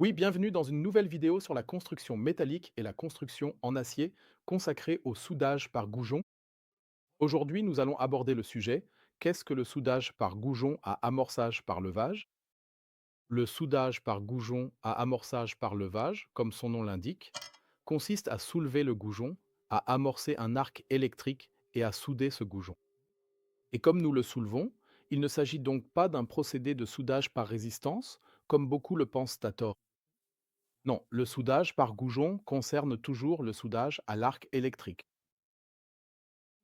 Oui, bienvenue dans une nouvelle vidéo sur la construction métallique et la construction en acier consacrée au soudage par goujon. Aujourd'hui, nous allons aborder le sujet: qu'est-ce que le soudage par goujon à amorçage par levage? Le soudage par goujon à amorçage par levage, comme son nom l'indique, consiste à soulever le goujon, à amorcer un arc électrique et à souder ce goujon. Et comme nous le soulevons, il ne s'agit donc pas d'un procédé de soudage par résistance, comme beaucoup le pensent à tort. Non, le soudage par goujon concerne toujours le soudage à l'arc électrique.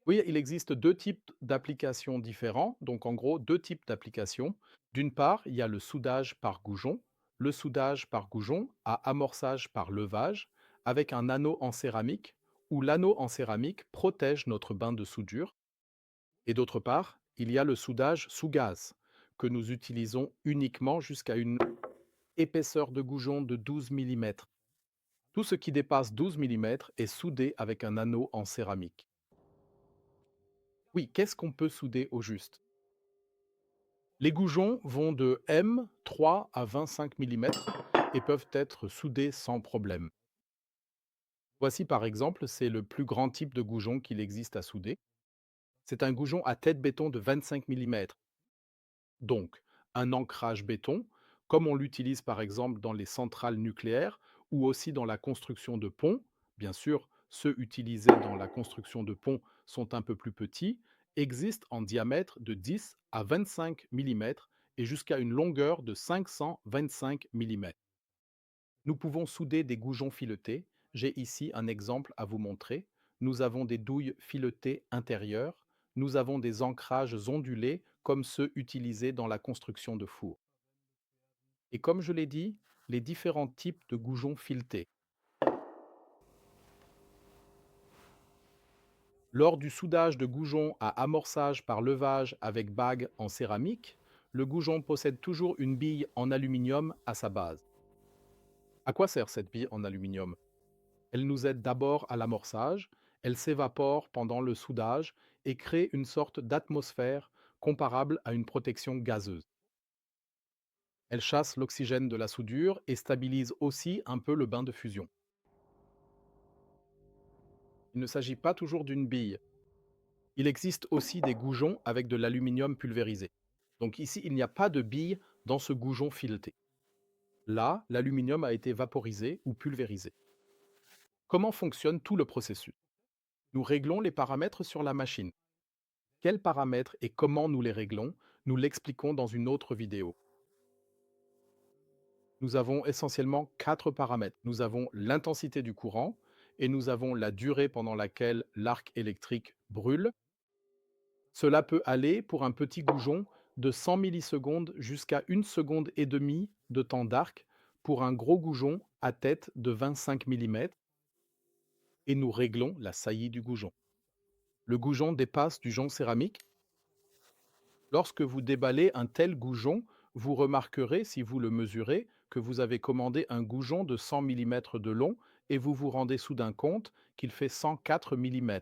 Oui, il existe deux types d'applications différents, donc en gros deux types d'applications. D'une part, il y a le soudage par goujon à amorçage par levage, avec un anneau en céramique, où l'anneau en céramique protège notre bain de soudure. Et d'autre part, il y a le soudage sous gaz, que nous utilisons uniquement jusqu'à une épaisseur de goujon de 12 mm. Tout ce qui dépasse 12 mm est soudé avec un anneau en céramique. Oui, qu'est-ce qu'on peut souder au juste? Les goujons vont de M3 à 25 mm et peuvent être soudés sans problème. Voici par exemple, c'est le plus grand type de goujon qu'il existe à souder. C'est un goujon à tête béton de 25 mm, donc un ancrage béton, comme on l'utilise par exemple dans les centrales nucléaires ou aussi dans la construction de ponts. Bien sûr, ceux utilisés dans la construction de ponts sont un peu plus petits, existent en diamètre de 10 à 25 mm et jusqu'à une longueur de 525 mm. Nous pouvons souder des goujons filetés. J'ai ici un exemple à vous montrer. Nous avons des douilles filetées intérieures. Nous avons des ancrages ondulés comme ceux utilisés dans la construction de fours. Et comme je l'ai dit, les différents types de goujons filetés. Lors du soudage de goujons à amorçage par levage avec bague en céramique, le goujon possède toujours une bille en aluminium à sa base. À quoi sert cette bille en aluminium? Elle nous aide d'abord à l'amorçage, elle s'évapore pendant le soudage et crée une sorte d'atmosphère comparable à une protection gazeuse. Elle chasse l'oxygène de la soudure et stabilise aussi un peu le bain de fusion. Il ne s'agit pas toujours d'une bille. Il existe aussi des goujons avec de l'aluminium pulvérisé. Donc ici, il n'y a pas de bille dans ce goujon fileté. Là, l'aluminium a été vaporisé ou pulvérisé. Comment fonctionne tout le processus? Nous réglons les paramètres sur la machine. Quels paramètres et comment nous les réglons? Nous l'expliquons dans une autre vidéo. Nous avons essentiellement quatre paramètres. Nous avons l'intensité du courant et nous avons la durée pendant laquelle l'arc électrique brûle. Cela peut aller pour un petit goujon de 100 millisecondes jusqu'à 1 seconde et demie de temps d'arc pour un gros goujon à tête de 25 mm et nous réglons la saillie du goujon. Le goujon dépasse du jonc céramique. Lorsque vous déballez un tel goujon, vous remarquerez, si vous le mesurez, que vous avez commandé un goujon de 100 mm de long et vous vous rendez soudain compte qu'il fait 104 mm.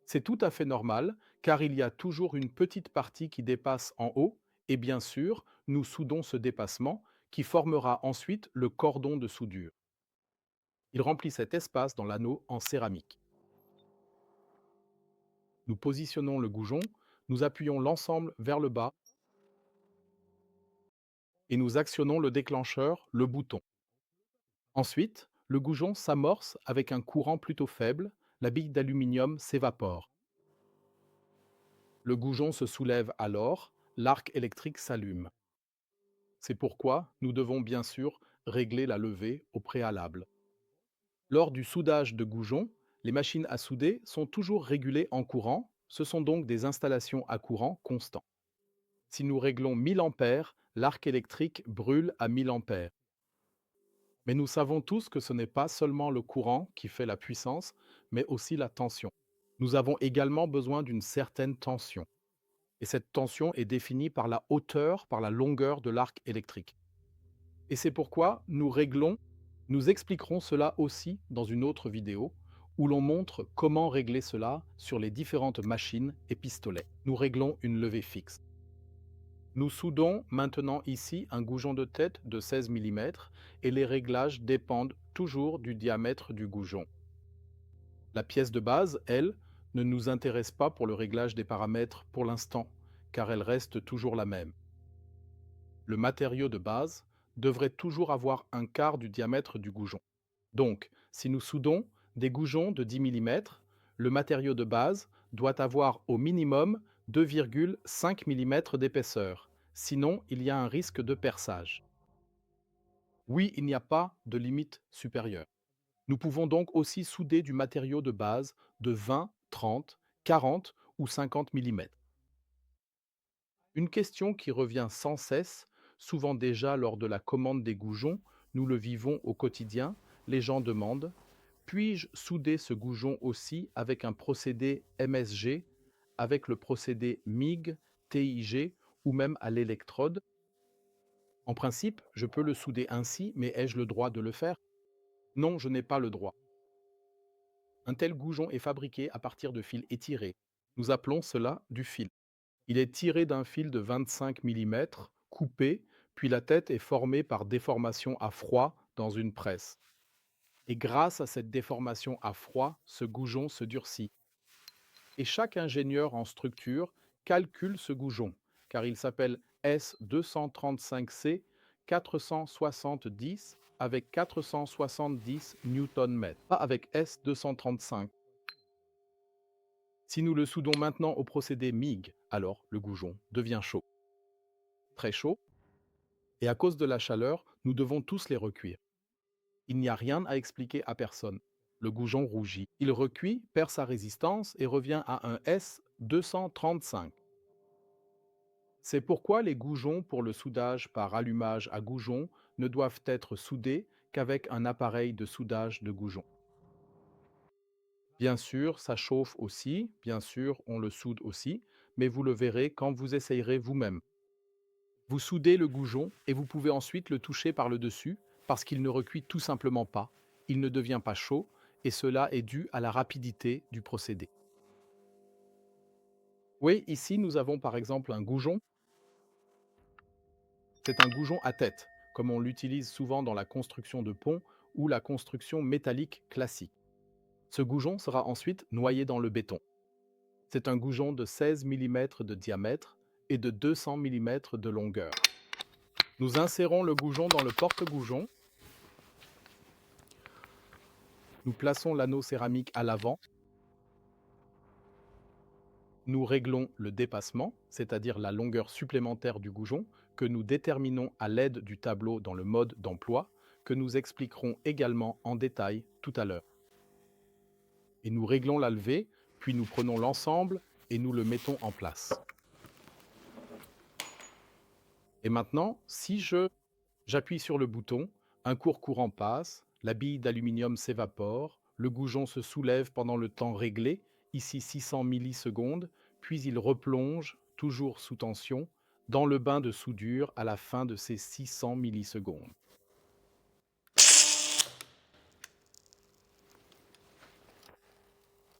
C'est tout à fait normal, car il y a toujours une petite partie qui dépasse en haut, et bien sûr, nous soudons ce dépassement, qui formera ensuite le cordon de soudure. Il remplit cet espace dans l'anneau en céramique. Nous positionnons le goujon, nous appuyons l'ensemble vers le bas, et nous actionnons le déclencheur, le bouton. Ensuite, le goujon s'amorce avec un courant plutôt faible, la bille d'aluminium s'évapore. Le goujon se soulève alors, l'arc électrique s'allume. C'est pourquoi nous devons bien sûr régler la levée au préalable. Lors du soudage de goujons, les machines à souder sont toujours régulées en courant, ce sont donc des installations à courant constant. Si nous réglons 1000 ampères, l'arc électrique brûle à 1000 ampères. Mais nous savons tous que ce n'est pas seulement le courant qui fait la puissance, mais aussi la tension. Nous avons également besoin d'une certaine tension. Et cette tension est définie par la hauteur, par la longueur de l'arc électrique. Et c'est pourquoi nous expliquerons cela aussi dans une autre vidéo où l'on montre comment régler cela sur les différentes machines et pistolets. Nous réglons une levée fixe. Nous soudons maintenant ici un goujon de tête de 16 mm et les réglages dépendent toujours du diamètre du goujon. La pièce de base, elle, ne nous intéresse pas pour le réglage des paramètres pour l'instant, car elle reste toujours la même. Le matériau de base devrait toujours avoir un quart du diamètre du goujon. Donc, si nous soudons des goujons de 10 mm, le matériau de base doit avoir au minimum 2,5 mm d'épaisseur, sinon il y a un risque de perçage. Oui, il n'y a pas de limite supérieure. Nous pouvons donc aussi souder du matériau de base de 20, 30, 40 ou 50 mm. Une question qui revient sans cesse, souvent déjà lors de la commande des goujons, nous le vivons au quotidien, les gens demandent: puis-je souder ce goujon aussi avec un procédé MSG, avec le procédé MIG, TIG ou même à l'électrode? En principe, je peux le souder ainsi, mais ai-je le droit de le faire? Non, je n'ai pas le droit. Un tel goujon est fabriqué à partir de fils étirés. Nous appelons cela du fil. Il est tiré d'un fil de 25 mm, coupé, puis la tête est formée par déformation à froid dans une presse. Et grâce à cette déformation à froid, ce goujon se durcit. Et chaque ingénieur en structure calcule ce goujon, car il s'appelle S235C 470 avec 470 Nm, pas avec S235. Si nous le soudons maintenant au procédé MIG, alors le goujon devient chaud. Très chaud, et à cause de la chaleur, nous devons tous les recuire. Il n'y a rien à expliquer à personne. Le goujon rougit. Il recuit, perd sa résistance et revient à un S235. C'est pourquoi les goujons pour le soudage par allumage à goujon ne doivent être soudés qu'avec un appareil de soudage de goujon. Bien sûr, ça chauffe aussi, bien sûr, on le soude aussi, mais vous le verrez quand vous essayerez vous-même. Vous soudez le goujon et vous pouvez ensuite le toucher par le dessus parce qu'il ne recuit tout simplement pas, il ne devient pas chaud et cela est dû à la rapidité du procédé. Oui, ici nous avons par exemple un goujon. C'est un goujon à tête, comme on l'utilise souvent dans la construction de ponts ou la construction métallique classique. Ce goujon sera ensuite noyé dans le béton. C'est un goujon de 16 mm de diamètre et de 200 mm de longueur. Nous insérons le goujon dans le porte-goujon. Nous plaçons l'anneau céramique à l'avant. Nous réglons le dépassement, c'est-à-dire la longueur supplémentaire du goujon, que nous déterminons à l'aide du tableau dans le mode d'emploi, que nous expliquerons également en détail tout à l'heure. Et nous réglons la levée, puis nous prenons l'ensemble et nous le mettons en place. Et maintenant, si j'appuie sur le bouton, un courant passe, la bille d'aluminium s'évapore, le goujon se soulève pendant le temps réglé, ici 600 millisecondes, puis il replonge, toujours sous tension, dans le bain de soudure à la fin de ces 600 millisecondes.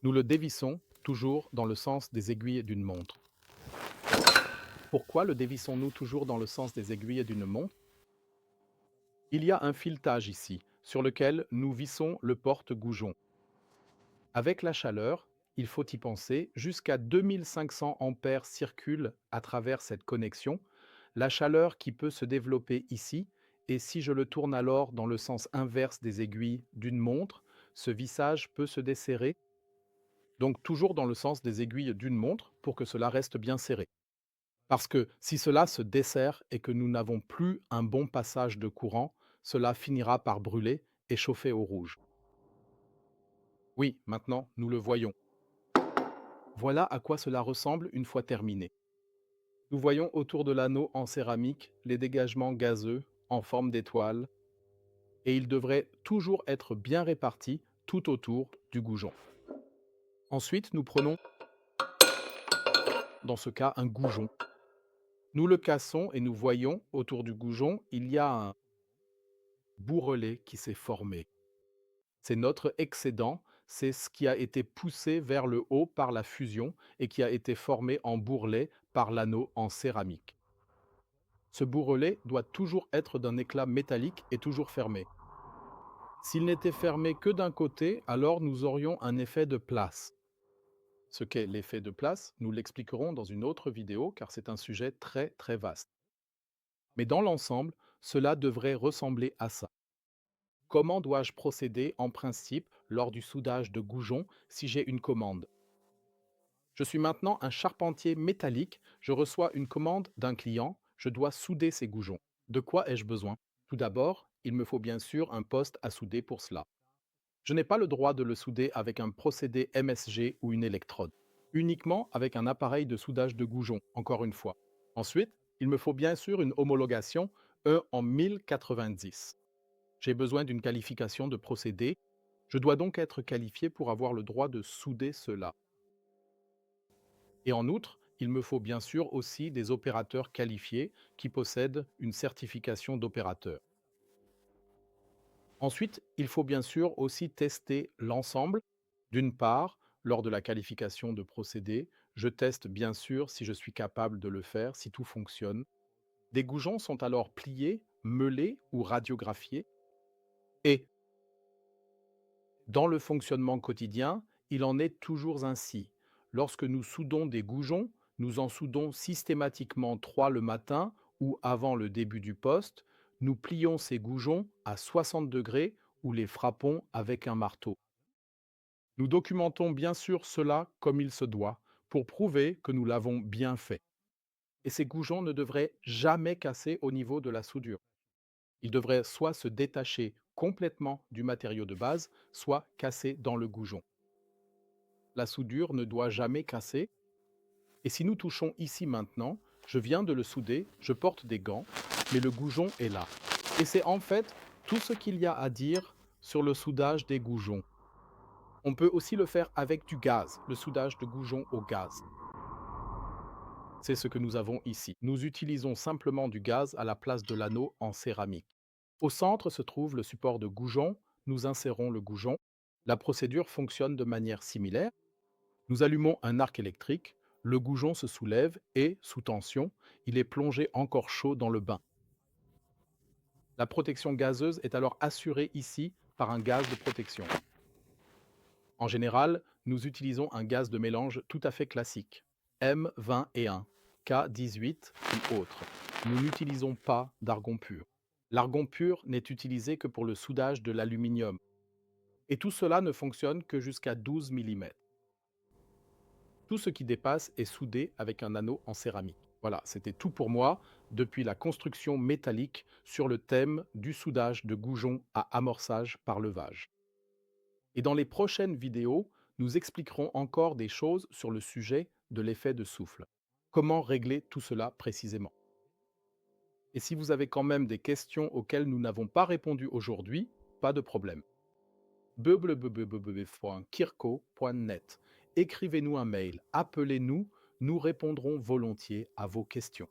Nous le dévissons, toujours dans le sens des aiguilles d'une montre. Pourquoi le dévissons-nous toujours dans le sens des aiguilles d'une montre? Il y a un filetage ici, sur lequel nous vissons le porte-goujon. Avec la chaleur, il faut y penser, jusqu'à 2500 ampères circulent à travers cette connexion, la chaleur qui peut se développer ici, et si je le tourne alors dans le sens inverse des aiguilles d'une montre, ce vissage peut se desserrer, donc toujours dans le sens des aiguilles d'une montre pour que cela reste bien serré. Parce que si cela se desserre et que nous n'avons plus un bon passage de courant, cela finira par brûler et chauffer au rouge. Oui, maintenant, nous le voyons. Voilà à quoi cela ressemble une fois terminé. Nous voyons autour de l'anneau en céramique les dégagements gazeux en forme d'étoile et ils devraient toujours être bien répartis tout autour du goujon. Ensuite, nous prenons, dans ce cas, un goujon. Nous le cassons et nous voyons autour du goujon, il y a un bourrelet qui s'est formé. C'est notre excédent, c'est ce qui a été poussé vers le haut par la fusion et qui a été formé en bourrelet par l'anneau en céramique. Ce bourrelet doit toujours être d'un éclat métallique et toujours fermé. S'il n'était fermé que d'un côté, alors nous aurions un effet de place. Ce qu'est l'effet de place, nous l'expliquerons dans une autre vidéo car c'est un sujet très très vaste. Mais dans l'ensemble, cela devrait ressembler à ça. Comment dois-je procéder en principe lors du soudage de goujons si j'ai une commande? Je suis maintenant un charpentier métallique, je reçois une commande d'un client, je dois souder ces goujons. De quoi ai-je besoin? Tout d'abord, il me faut bien sûr un poste à souder pour cela. Je n'ai pas le droit de le souder avec un procédé MSG ou une électrode, uniquement avec un appareil de soudage de goujons, encore une fois. Ensuite, il me faut bien sûr une homologation E en 1090. J'ai besoin d'une qualification de procédé. Je dois donc être qualifié pour avoir le droit de souder cela. Et en outre, il me faut bien sûr aussi des opérateurs qualifiés qui possèdent une certification d'opérateur. Ensuite, il faut bien sûr aussi tester l'ensemble. D'une part, lors de la qualification de procédé, je teste bien sûr si je suis capable de le faire, si tout fonctionne. Des goujons sont alors pliés, meulés ou radiographiés. Et dans le fonctionnement quotidien, il en est toujours ainsi. Lorsque nous soudons des goujons, nous en soudons systématiquement 3 le matin ou avant le début du poste. Nous plions ces goujons à 60 degrés ou les frappons avec un marteau. Nous documentons bien sûr cela comme il se doit pour prouver que nous l'avons bien fait. Et ces goujons ne devraient jamais casser au niveau de la soudure. Ils devraient soit se détacher complètement du matériau de base, soit casser dans le goujon. La soudure ne doit jamais casser. Et si nous touchons ici maintenant, je viens de le souder, je porte des gants, mais le goujon est là. Et c'est en fait tout ce qu'il y a à dire sur le soudage des goujons. On peut aussi le faire avec du gaz, le soudage de goujons au gaz. C'est ce que nous avons ici. Nous utilisons simplement du gaz à la place de l'anneau en céramique. Au centre se trouve le support de goujon. Nous insérons le goujon. La procédure fonctionne de manière similaire. Nous allumons un arc électrique, le goujon se soulève et, sous tension, il est plongé encore chaud dans le bain. La protection gazeuse est alors assurée ici par un gaz de protection. En général, nous utilisons un gaz de mélange tout à fait classique, M21, K18 ou autre. Nous n'utilisons pas d'argon pur. L'argon pur n'est utilisé que pour le soudage de l'aluminium. Et tout cela ne fonctionne que jusqu'à 12 mm. Tout ce qui dépasse est soudé avec un anneau en céramique. Voilà, c'était tout pour moi depuis la construction métallique sur le thème du soudage de goujons à amorçage par levage. Et dans les prochaines vidéos, nous expliquerons encore des choses sur le sujet de l'effet de souffle. Comment régler tout cela précisément? Et si vous avez quand même des questions auxquelles nous n'avons pas répondu aujourd'hui, pas de problème. kirko.net. Écrivez-nous un mail, appelez-nous, nous répondrons volontiers à vos questions.